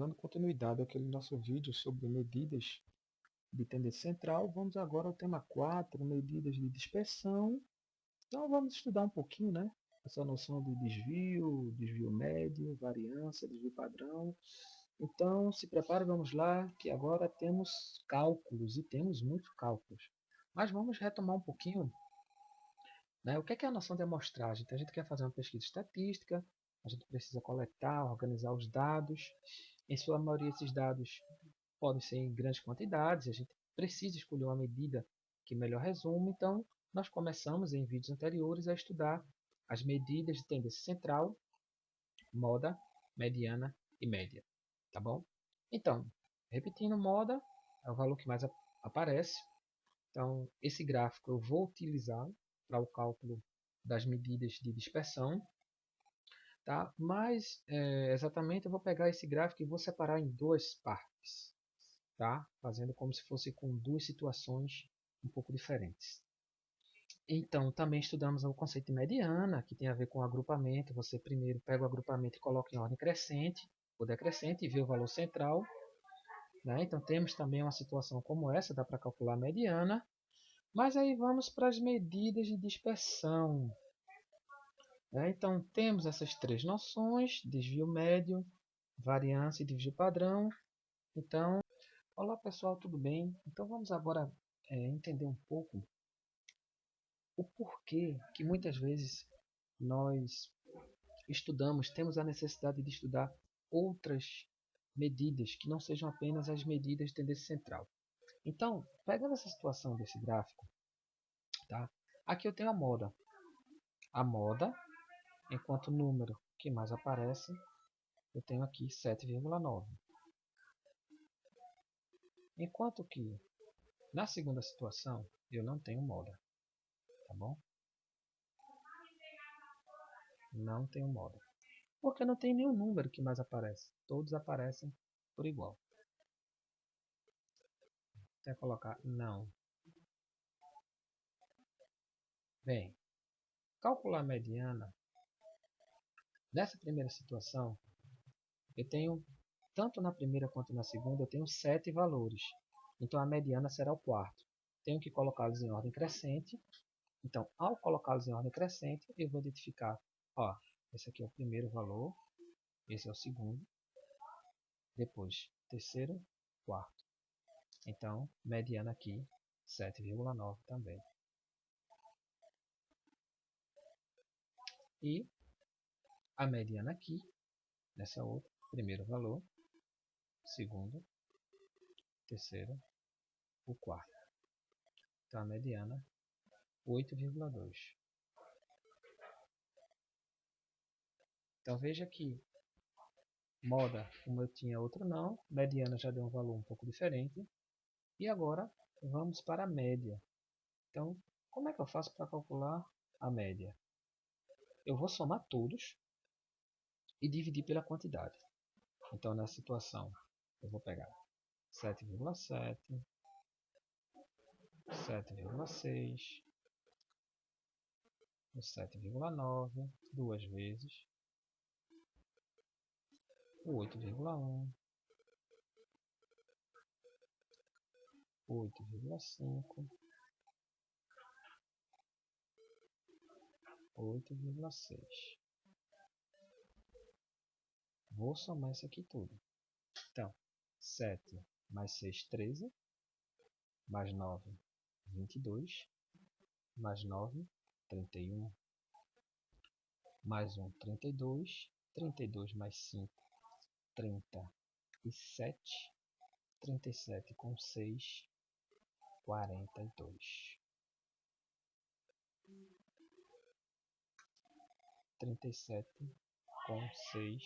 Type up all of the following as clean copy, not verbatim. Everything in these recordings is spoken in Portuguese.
dando continuidade àquele nosso vídeo sobre medidas de tendência central, vamos agora ao tema 4, medidas de dispersão. Então vamos estudar um pouquinho, né? Essa noção de desvio, desvio médio, variância, desvio padrão. Então se prepare, vamos lá, que agora temos cálculos e temos muitos cálculos. Mas vamos retomar um pouquinho, né? O que é a noção de amostragem? Então a gente quer fazer uma pesquisa estatística, a gente precisa coletar, organizar os dados. Em sua maioria, esses dados podem ser em grandes quantidades, a gente precisa escolher uma medida que melhor resume. Então, nós começamos em vídeos anteriores a estudar as medidas de tendência central, moda, mediana e média. Tá bom? Então, repetindo, moda é o valor que mais aparece. Então, esse gráfico eu vou utilizar para o cálculo das medidas de dispersão. Tá? Mas, exatamente, eu vou pegar esse gráfico e vou separar em duas partes. Tá? Fazendo como se fosse com duas situações um pouco diferentes. Então, também estudamos o conceito de mediana, que tem a ver com agrupamento. Você primeiro pega o agrupamento e coloca em ordem crescente ou decrescente e vê o valor central. Né? Então, temos também uma situação como essa, dá para calcular a mediana. Mas aí vamos para as medidas de dispersão. Né? Então, temos essas três noções, desvio médio, variância e desvio padrão. Então, olá pessoal, tudo bem? Então vamos agora entender um pouco o porquê que muitas vezes nós estudamos, temos a necessidade de estudar outras medidas que não sejam apenas as medidas de tendência central. Então, pegando essa situação desse gráfico, tá? Aqui eu tenho a moda. A moda, enquanto número que mais aparece, eu tenho aqui 7,9. Enquanto que na segunda situação eu não tenho moda. Tá bom? Não tenho moda. Porque não tem nenhum número que mais aparece. Todos aparecem por igual. Até colocar não. Bem, calcular a mediana. Nessa primeira situação, eu tenho, tanto na primeira quanto na segunda, eu tenho 7 valores. Então a mediana será o quarto. Tenho que colocá-los em ordem crescente. Então, ao colocá-los em ordem crescente, eu vou identificar, ó, esse aqui é o primeiro valor, esse é o segundo, depois terceiro, quarto. Então, mediana aqui, 7,9 também. E a mediana aqui, nessa outra, primeiro valor, segundo, terceiro, o quarto. Então, a mediana, 8,2. Então, veja que moda, como eu tinha outro não, mediana já deu um valor um pouco diferente. E agora, vamos para a média. Então, como é que eu faço para calcular a média? Eu vou somar todos e dividir pela quantidade. Então, nessa situação, eu vou pegar 7,7, 7,6, o 7,9, duas vezes, o 8,1, o 8,5, 8,6. Vou somar isso aqui tudo. Então, 7 mais 6, 13, mais 9, 22, mais 9, 31, mais 1, 32, 32 mais 5, 37, 37 com 6, 42. 37 com 6,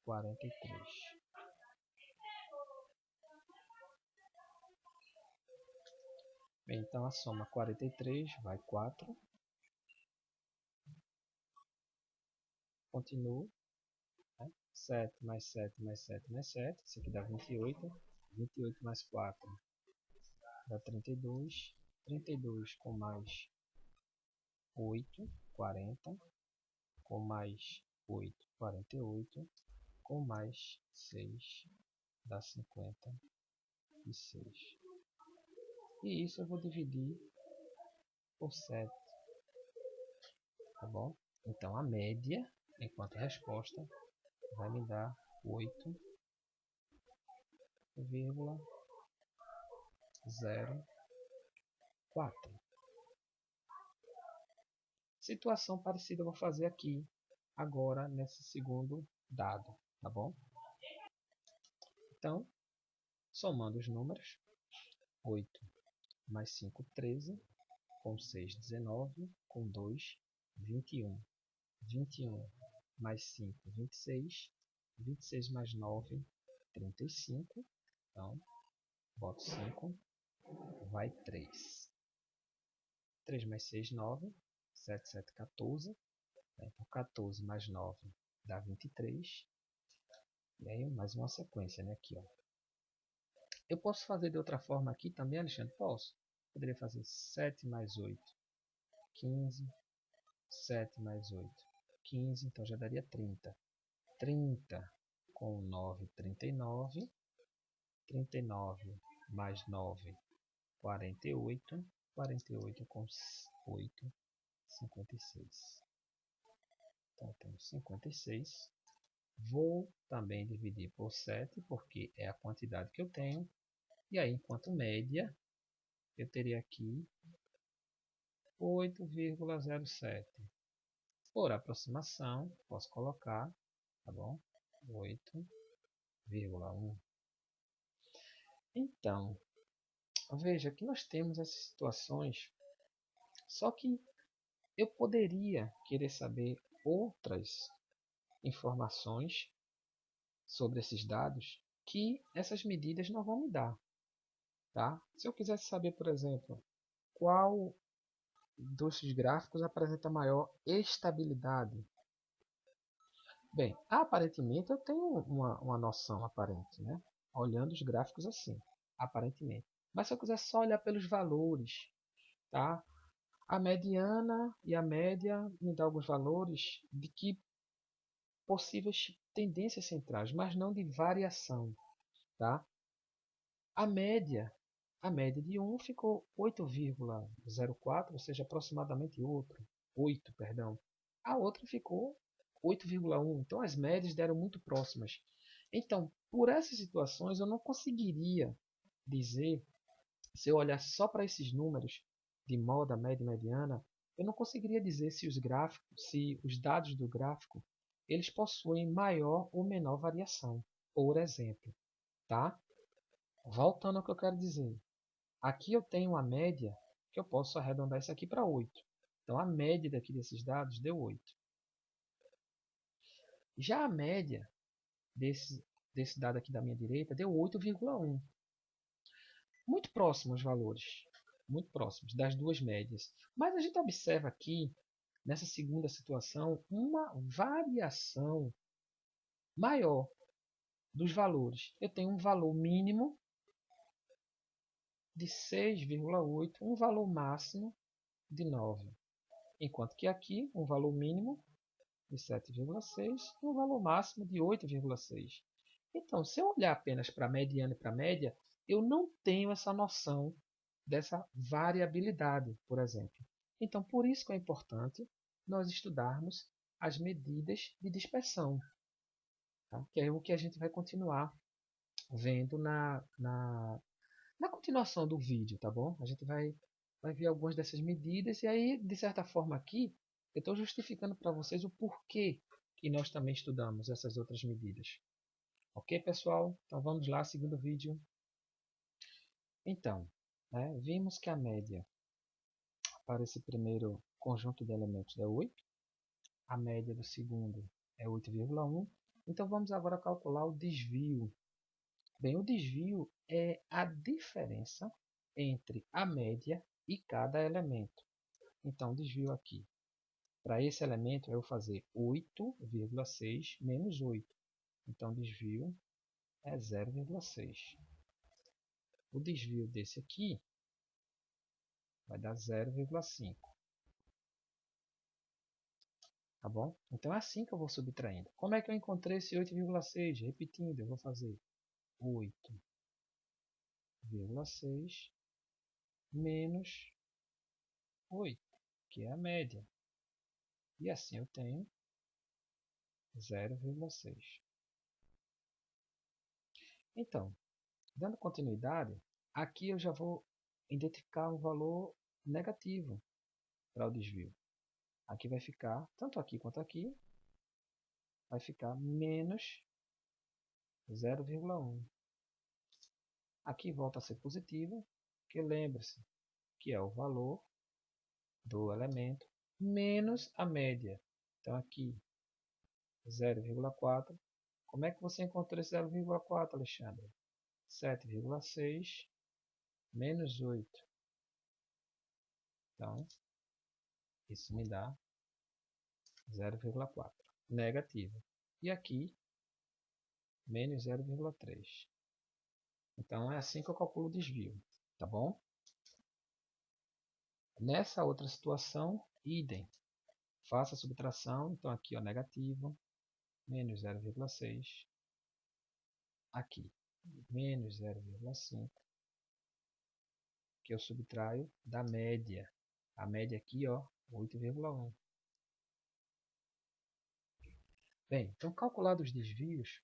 43. Bem, então a soma 43 vai 4. Continuo. 7 mais 7 mais 7 mais 7. Isso aqui dá 28. 28 mais 4 dá 32. 32 com mais 8, 40. Com mais 8, 48. com mais 6 dá 56. E isso eu vou dividir por 7, tá bom? Então a média, enquanto resposta, vai me dar 8,04. Situação parecida eu vou fazer aqui, agora, nesse segundo dado, tá bom? Então, somando os números, 8 mais 5, 13, com 6, 19, com 2, 21. 21 mais 5, 26. 26 mais 9, 35. Então, boto 5, vai 3. 3 mais 6, 9. 7, 7, 14. Então, 14 mais 9 dá 23. E aí, mais uma sequência, né? Aqui, ó. Eu posso fazer de outra forma aqui também, Alexandre? Posso. Poderia fazer 7 mais 8, 15. 7 mais 8, 15. Então, já daria 30. 30 com 9, 39. 39 mais 9, 48. 48 com 8, 56. Então, eu tenho 56. Vou também dividir por 7, porque é a quantidade que eu tenho. E aí, enquanto média, eu teria aqui 8,07. Por aproximação, posso colocar, tá bom? 8,1. Então, veja que nós temos essas situações, só que eu poderia querer saber outras informações sobre esses dados que essas medidas não vão me dar, tá? Se eu quisesse saber, por exemplo, qual dos gráficos apresenta maior estabilidade. Bem, aparentemente eu tenho uma noção aparente, né? Olhando os gráficos assim, aparentemente. Mas se eu quiser só olhar pelos valores, tá? A mediana e a média me dão alguns valores de que possíveis tendências centrais, mas não de variação, tá? A média de um ficou 8,04, ou seja, aproximadamente 8, perdão. A outra ficou 8,1, então as médias deram muito próximas. Então, por essas situações, eu não conseguiria dizer, se eu olhar só para esses números de moda, média e mediana, eu não conseguiria dizer se os gráficos, se os dados do gráfico, eles possuem maior ou menor variação. Por exemplo, tá? Voltando ao que eu quero dizer. Aqui eu tenho a média, que eu posso arredondar isso aqui para 8. Então a média daqui desses dados deu 8. Já a média desse dado aqui da minha direita deu 8,1. Muito próximos os valores, muito próximos das duas médias. Mas a gente observa aqui, nessa segunda situação, uma variação maior dos valores. Eu tenho um valor mínimo de 6,8, um valor máximo de 9. Enquanto que aqui, um valor mínimo de 7,6 e um valor máximo de 8,6. Então, se eu olhar apenas para a mediana e para a média, eu não tenho essa noção dessa variabilidade, por exemplo. Então, por isso que é importante nós estudarmos as medidas de dispersão, tá? Que é o que a gente vai continuar vendo na continuação do vídeo, tá bom? A gente vai ver algumas dessas medidas e aí, de certa forma aqui, eu estou justificando para vocês o porquê que nós também estudamos essas outras medidas. Ok, pessoal? Então vamos lá, segundo vídeo. Então, né, vimos que a média para esse primeiro conjunto de elementos é 8. A média do segundo é 8,1. Então vamos agora calcular o desvio. Bem, o desvio é a diferença entre a média e cada elemento. Então, o desvio aqui. Para esse elemento, eu vou fazer 8,6 menos 8. Então, o desvio é 0,6. O desvio desse aqui vai dar 0,5. Tá bom? Então é assim que eu vou subtraindo. Como é que eu encontrei esse 8,6? Repetindo, eu vou fazer 8,6 menos 8, que é a média. E assim eu tenho 0,6. Então, dando continuidade, aqui eu já vou identificar um valor negativo para o desvio. Aqui vai ficar, tanto aqui quanto aqui, vai ficar menos 0,1. Aqui volta a ser positivo, porque lembre-se que é o valor do elemento menos a média. Então aqui 0,4. Como é que você encontrou esse 0,4, Alexandre? 7,6 menos 8. Então, isso me dá 0,4. Negativo. E aqui, menos 0,3. Então, é assim que eu calculo o desvio. Tá bom? Nessa outra situação, idem. Faça a subtração. Então, aqui, ó, negativo. Menos 0,6. Aqui, menos 0,5. Que eu subtraio da média. A média aqui, ó, 8,1. Bem, então calculados os desvios,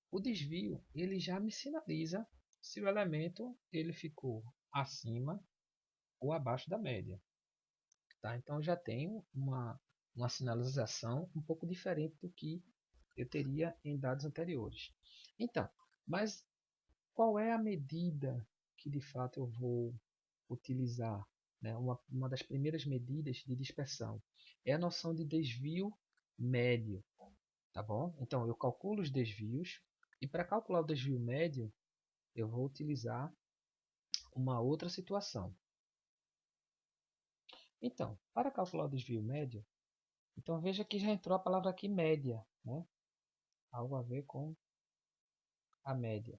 o desvio ele já me sinaliza se o elemento ele ficou acima ou abaixo da média. Tá? Então eu já tenho uma sinalização um pouco diferente do que eu teria em dados anteriores. Então, mas qual é a medida que de fato eu vou utilizar? Né? Uma das primeiras medidas de dispersão é a noção de desvio médio. Tá bom? Então eu calculo os desvios e para calcular o desvio médio eu vou utilizar uma outra situação. Então, para calcular o desvio médio, então veja que já entrou a palavra aqui média, né? Algo a ver com a média.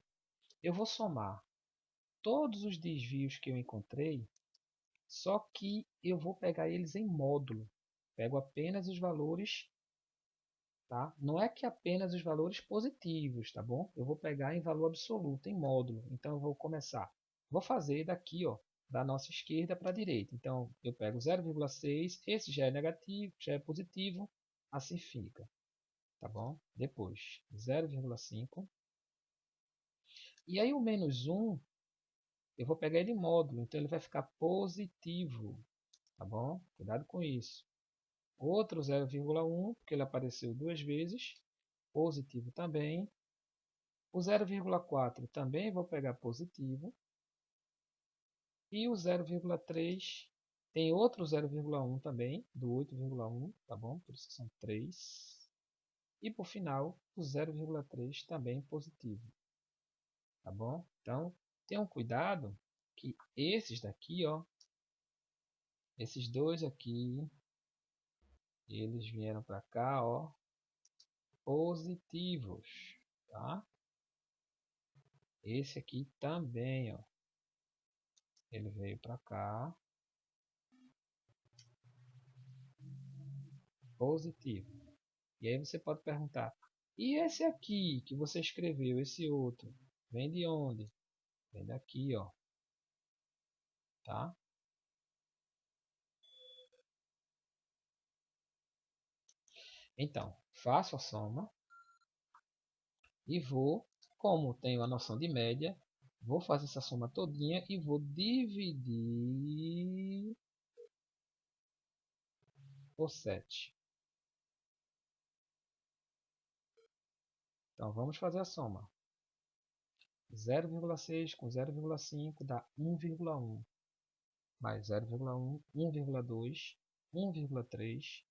Eu vou somar todos os desvios que eu encontrei, só que eu vou pegar eles em módulo. Pego apenas os valores, tá? Não é que apenas os valores positivos, tá bom? Eu vou pegar em valor absoluto, em módulo. Então eu vou começar. Vou fazer daqui, ó, da nossa esquerda para a direita. Então eu pego 0,6, esse já é negativo, já é positivo, assim fica, tá bom? Depois 0,5. E aí o menos 1, eu vou pegar ele em módulo, então ele vai ficar positivo, tá bom? Cuidado com isso. Outro 0,1, porque ele apareceu duas vezes, positivo também. O 0,4 também vou pegar positivo. E o 0,3 tem outro 0,1 também, do 8,1, tá bom? Por isso que são 3. E por final, o 0,3 também positivo, tá bom? Então, tenham cuidado que esses daqui, ó, esses dois aqui, eles vieram para cá, ó, positivos, tá? Esse aqui também, ó, ele veio para cá, positivo. E aí você pode perguntar, e esse aqui que você escreveu, esse outro, vem de onde? Vem daqui, ó, tá? Então, faço a soma e vou, como tenho a noção de média, vou fazer essa soma todinha e vou dividir por 7. Então, vamos fazer a soma. 0,6 com 0,5 dá 1,1. Mais 0,1, 1,2, 1,3,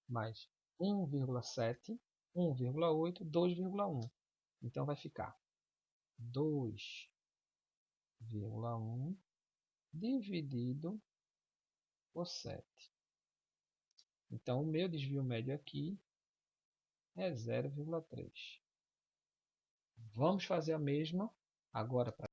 mais 1,7, 1,8, 2,1. Então vai ficar 2,1 dividido por 7. Então o meu desvio médio aqui é 0,3. Vamos fazer a mesma agora para